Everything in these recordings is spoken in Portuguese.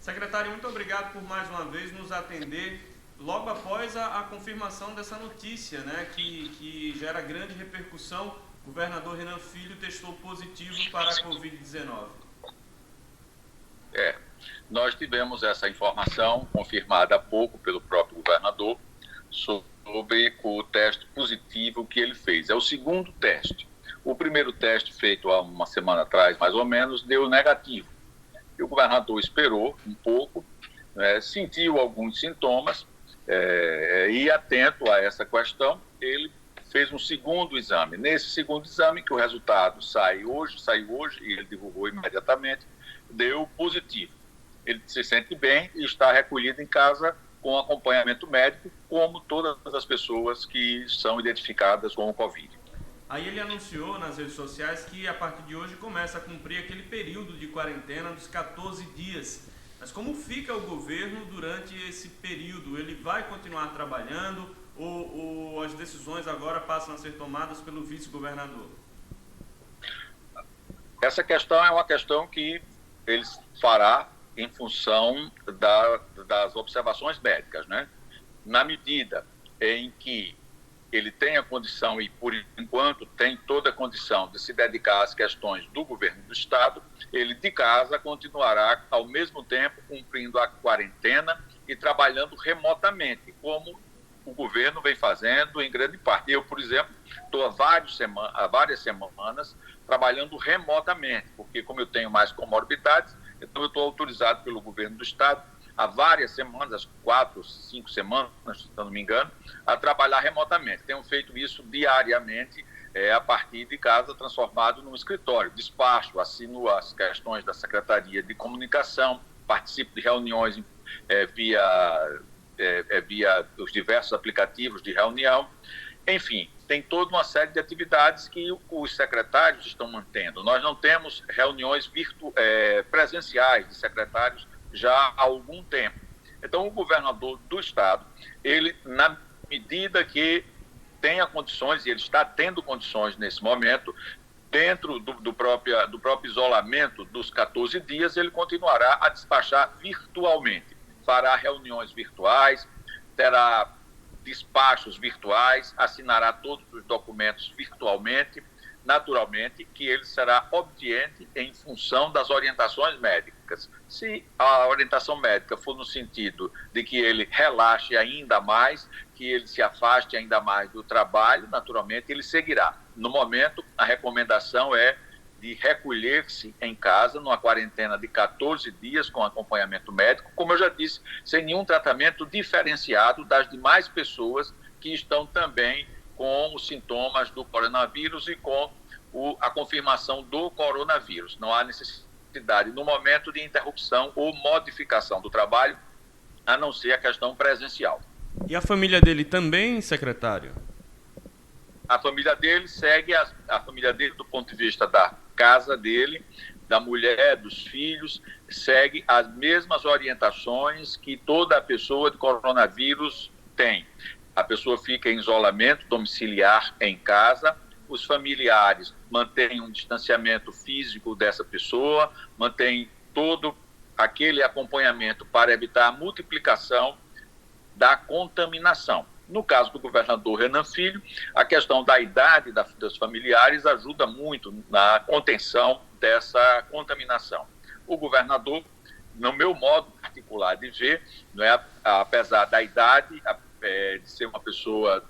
Secretário, muito obrigado por mais uma vez nos atender logo após a confirmação dessa notícia, né, que gera grande repercussão. O governador Renan Filho testou positivo para a Covid-19. Nós tivemos essa informação confirmada há pouco pelo próprio governador sobre o teste positivo que ele fez. É o segundo teste. O primeiro teste, feito há uma semana atrás, mais ou menos, deu negativo. E o governador esperou um pouco, sentiu alguns sintomas, e atento a essa questão, ele fez um segundo exame. Nesse segundo exame, que o resultado saiu hoje, e ele divulgou imediatamente, deu positivo. Ele se sente bem e está recolhido em casa com acompanhamento médico, como todas as pessoas que são identificadas com o Covid. Aí ele anunciou nas redes sociais que a partir de hoje começa a cumprir aquele período de quarentena dos 14 dias. Mas como fica o governo durante esse período? Ele vai continuar trabalhando ou as decisões agora passam a ser tomadas pelo vice-governador? Essa questão é uma questão que ele fará em função das observações médicas, né? Na medida em que ele tem a condição, e por enquanto tem toda a condição de se dedicar às questões do governo do Estado, ele de casa continuará ao mesmo tempo cumprindo a quarentena e trabalhando remotamente, como o governo vem fazendo em grande parte. Eu, por exemplo, estou há várias semanas trabalhando remotamente, porque como eu tenho mais comorbidades, então eu estou autorizado pelo governo do Estado há várias semanas, 4, 5 semanas, se não me engano, a trabalhar remotamente. Tenho feito isso diariamente, a partir de casa, transformado num escritório. Despacho, assino as questões da Secretaria de Comunicação, participo de reuniões via os diversos aplicativos de reunião. Enfim, tem toda uma série de atividades que os secretários estão mantendo. Nós não temos reuniões presenciais de secretários já há algum tempo. Então, o governador do Estado, ele, na medida que tenha condições, e ele está tendo condições nesse momento, dentro do próprio isolamento dos 14 dias, ele continuará a despachar virtualmente. Fará reuniões virtuais, terá despachos virtuais, assinará todos os documentos virtualmente, naturalmente que ele será obediente em função das orientações médicas. Se a orientação médica for no sentido de que ele relaxe ainda mais, que ele se afaste ainda mais do trabalho, naturalmente ele seguirá. No momento, a recomendação é de recolher-se em casa, numa quarentena de 14 dias com acompanhamento médico, como eu já disse, sem nenhum tratamento diferenciado das demais pessoas que estão também com os sintomas do coronavírus e com a confirmação do coronavírus. Não há necessidade, no momento, de interrupção ou modificação do trabalho, a não ser a questão presencial. E a família dele também, secretário? A família dele segue a família dele do ponto de vista da casa dele, da mulher, dos filhos, segue as mesmas orientações que toda pessoa de coronavírus tem. A pessoa fica em isolamento domiciliar em casa, os familiares mantêm um distanciamento físico dessa pessoa, mantêm todo aquele acompanhamento para evitar a multiplicação da contaminação. No caso do governador Renan Filho, a questão da idade dos familiares ajuda muito na contenção dessa contaminação. O governador, no meu modo particular de ver, apesar da idade, de ser uma pessoa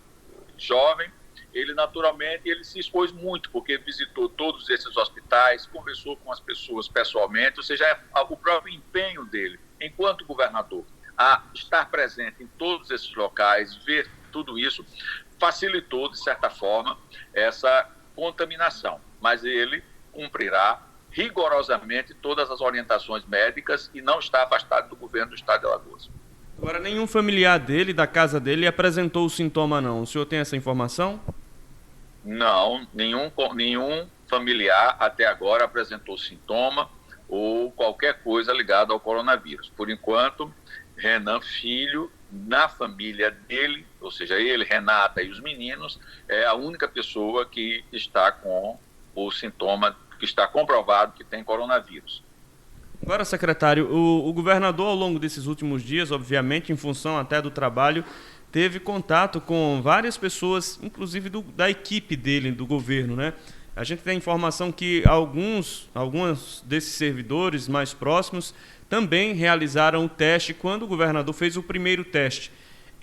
jovem, ele naturalmente se expôs muito, porque visitou todos esses hospitais, conversou com as pessoas pessoalmente, ou seja, o próprio empenho dele, enquanto governador, a estar presente em todos esses locais, ver tudo isso, facilitou, de certa forma, essa contaminação. Mas ele cumprirá rigorosamente todas as orientações médicas e não está afastado do governo do Estado de Alagoas. Agora, nenhum familiar dele, da casa dele, apresentou o sintoma, não. O senhor tem essa informação? Não, nenhum familiar até agora apresentou sintoma ou qualquer coisa ligada ao coronavírus. Por enquanto, Renan Filho, na família dele, ou seja, ele, Renata e os meninos, é a única pessoa que está com o sintoma, que está comprovado que tem coronavírus. Agora, secretário, o governador, ao longo desses últimos dias, obviamente, em função até do trabalho, teve contato com várias pessoas, inclusive da equipe dele, do governo, né? A gente tem informação que alguns desses servidores mais próximos também realizaram o teste quando o governador fez o primeiro teste.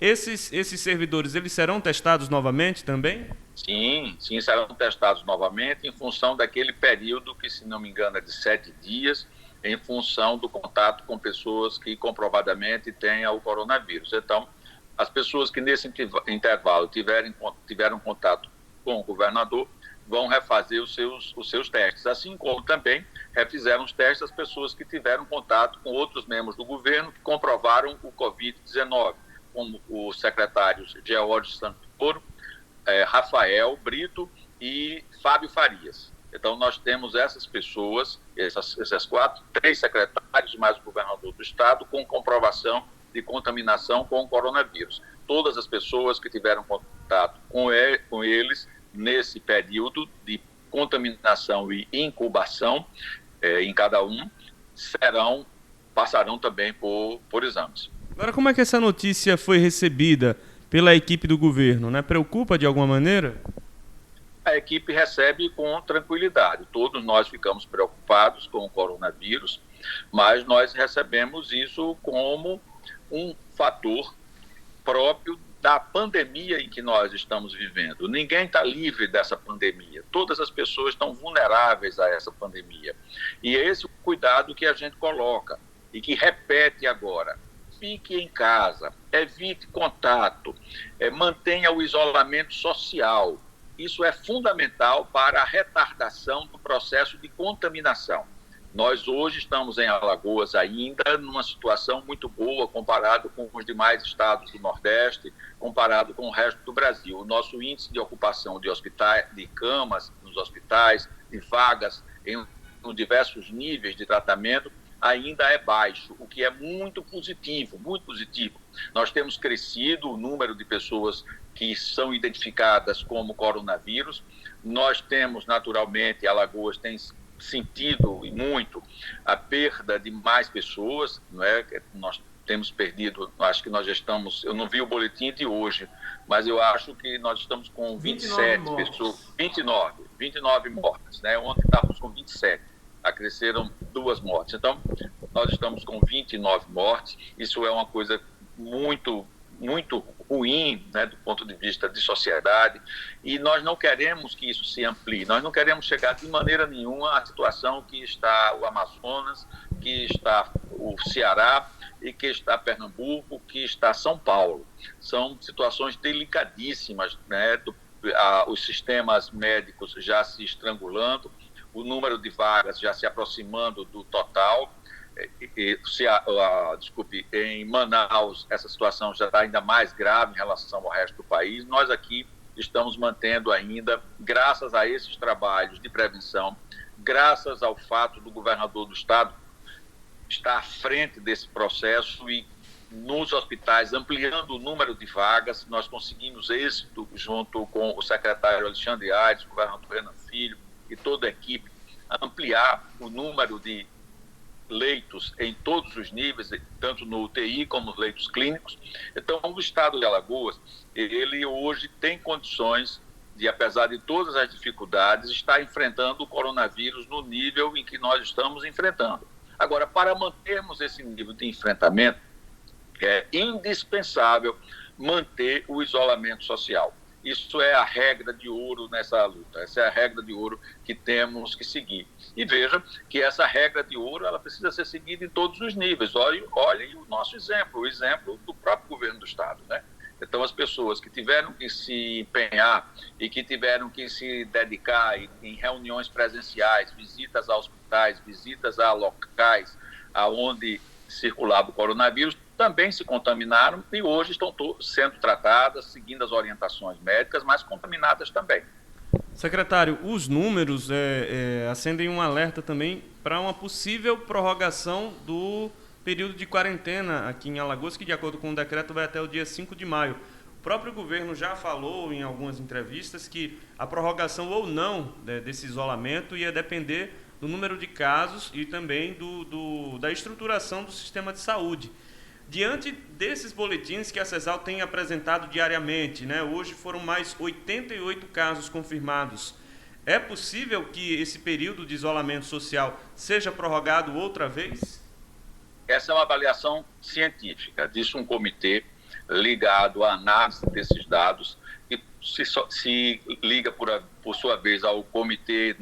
Esses servidores, eles serão testados novamente também? Sim, serão testados novamente em função daquele período que, se não me engano, é de 7 dias, em função do contato com pessoas que comprovadamente tenham o coronavírus. Então, as pessoas que nesse intervalo tiveram contato com o governador vão refazer os seus testes, assim como também refizeram os testes as pessoas que tiveram contato com outros membros do governo que comprovaram o Covid-19, como os secretários George Santoro, Rafael Brito e Fábio Farias. Então, nós temos essas pessoas, esses 3 secretários, mais o governador do estado, com comprovação de contaminação com o coronavírus. Todas as pessoas que tiveram contato com eles nesse período de contaminação e incubação em cada um, passarão também por exames. Agora, como é que essa notícia foi recebida pela equipe do governo, né? Preocupa de alguma maneira? A equipe recebe com tranquilidade. Todos nós ficamos preocupados com o coronavírus, mas nós recebemos isso como um fator próprio da pandemia em que nós estamos vivendo. Ninguém está livre dessa pandemia. Todas as pessoas estão vulneráveis a essa pandemia. E é esse o cuidado que a gente coloca e que repete agora. Fique em casa, evite contato, mantenha o isolamento social. Isso é fundamental para a retardação do processo de contaminação. Nós hoje estamos em Alagoas ainda numa situação muito boa comparado com os demais estados do Nordeste, comparado com o resto do Brasil. O nosso índice de ocupação de hospitais, de camas nos hospitais, de vagas em diversos níveis de tratamento, ainda é baixo, o que é muito positivo, muito positivo. Nós temos crescido o número de pessoas que são identificadas como coronavírus. Nós temos, naturalmente, Alagoas tem sentido e muito a perda de mais pessoas, não é? Nós temos perdido, acho que nós já estamos, eu não vi o boletim de hoje, mas eu acho que nós estamos com 27 pessoas, 29 mortes, né? Ontem estávamos com 27, acresceram 2 mortes. Então, nós estamos com 29 mortes, isso é uma coisa muito ruim, né, do ponto de vista de sociedade, e nós não queremos que isso se amplie, nós não queremos chegar de maneira nenhuma à situação que está o Amazonas, que está o Ceará e que está Pernambuco, que está São Paulo. São situações delicadíssimas, né, os sistemas médicos já se estrangulando, o número de vagas já se aproximando do total. Em Manaus, essa situação já está ainda mais grave em relação ao resto do país. Nós aqui estamos mantendo ainda, graças a esses trabalhos de prevenção, graças ao fato do governador do estado estar à frente desse processo e nos hospitais ampliando o número de vagas, nós conseguimos êxito junto com o secretário Alexandre Aires, o governador Renan Filho e toda a equipe, ampliar o número de leitos em todos os níveis, tanto no UTI como nos leitos clínicos. Então, o estado de Alagoas, ele hoje tem condições de, apesar de todas as dificuldades, estar enfrentando o coronavírus no nível em que nós estamos enfrentando. Agora, para mantermos esse nível de enfrentamento, é indispensável manter o isolamento social. Isso é a regra de ouro nessa luta, essa é a regra de ouro que temos que seguir. E veja que essa regra de ouro ela precisa ser seguida em todos os níveis. Olhem o nosso exemplo, o exemplo do próprio governo do estado, né? Então, as pessoas que tiveram que se empenhar e que tiveram que se dedicar em reuniões presenciais, visitas a hospitais, visitas a locais onde circulava o coronavírus, também se contaminaram e hoje estão sendo tratadas, seguindo as orientações médicas, mas contaminadas também. Secretário, os números acendem um alerta também para uma possível prorrogação do período de quarentena aqui em Alagoas, que de acordo com o decreto vai até o dia 5 de maio. O próprio governo já falou em algumas entrevistas que a prorrogação ou não desse isolamento ia depender do número de casos e também da estruturação do sistema de saúde. Diante desses boletins que a CESAL tem apresentado diariamente, né, hoje foram mais 88 casos confirmados, é possível que esse período de isolamento social seja prorrogado outra vez? Essa é uma avaliação científica, disso um comitê ligado à análise desses dados, que se liga, por sua vez, ao comitê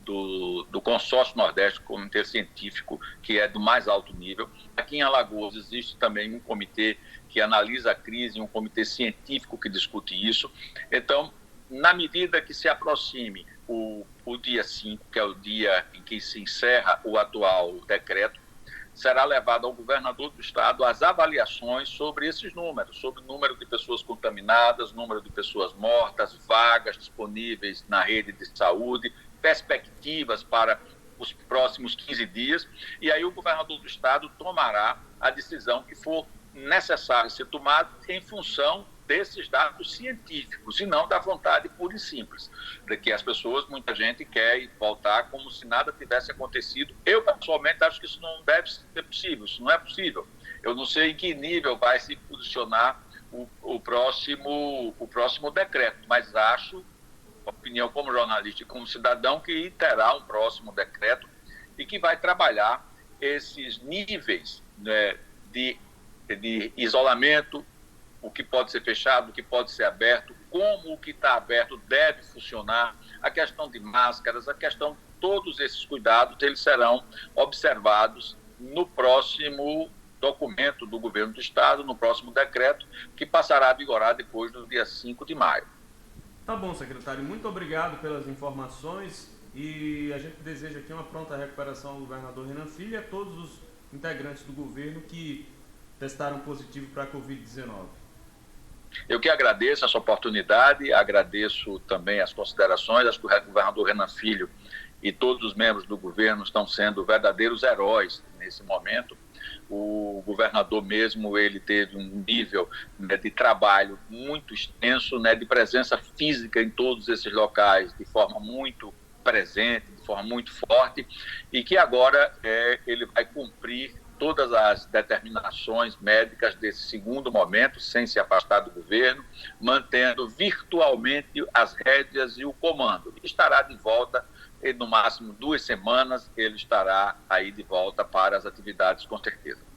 do Consórcio Nordeste, comitê científico, que é do mais alto nível. Aqui em Alagoas existe também um comitê que analisa a crise, um comitê científico que discute isso. Então, na medida que se aproxime o dia 5, que é o dia em que se encerra o atual decreto, será levado ao governador do estado as avaliações sobre esses números, sobre o número de pessoas contaminadas, número de pessoas mortas, vagas disponíveis na rede de saúde, perspectivas para os próximos 15 dias, e aí o governador do estado tomará a decisão que for necessária ser tomada em função desses dados científicos e não da vontade pura e simples, de que as pessoas, muita gente quer voltar como se nada tivesse acontecido. Eu, pessoalmente, acho que isso não deve ser possível, isso não é possível. Eu não sei em que nível vai se posicionar o próximo decreto, mas acho, opinião como jornalista e como cidadão, que terá um próximo decreto e que vai trabalhar esses níveis, né, de isolamento, o que pode ser fechado, o que pode ser aberto, como o que está aberto deve funcionar, a questão de máscaras, a questão, todos esses cuidados, eles serão observados no próximo documento do governo do estado, no próximo decreto, que passará a vigorar depois do dia 5 de maio. Tá bom, secretário. Muito obrigado pelas informações e a gente deseja aqui uma pronta recuperação ao governador Renan Filho e a todos os integrantes do governo que testaram positivo para a Covid-19. Eu que agradeço essa oportunidade, agradeço também as considerações. Acho que o governador Renan Filho e todos os membros do governo estão sendo verdadeiros heróis nesse momento. O governador mesmo, ele teve um nível, né, de trabalho muito extenso, né, de presença física em todos esses locais, de forma muito presente, de forma muito forte, e que agora ele vai cumprir todas as determinações médicas desse segundo momento, sem se afastar do governo, mantendo virtualmente as rédeas e o comando. Estará de volta, no máximo 2 semanas, ele estará aí de volta para as atividades, com certeza.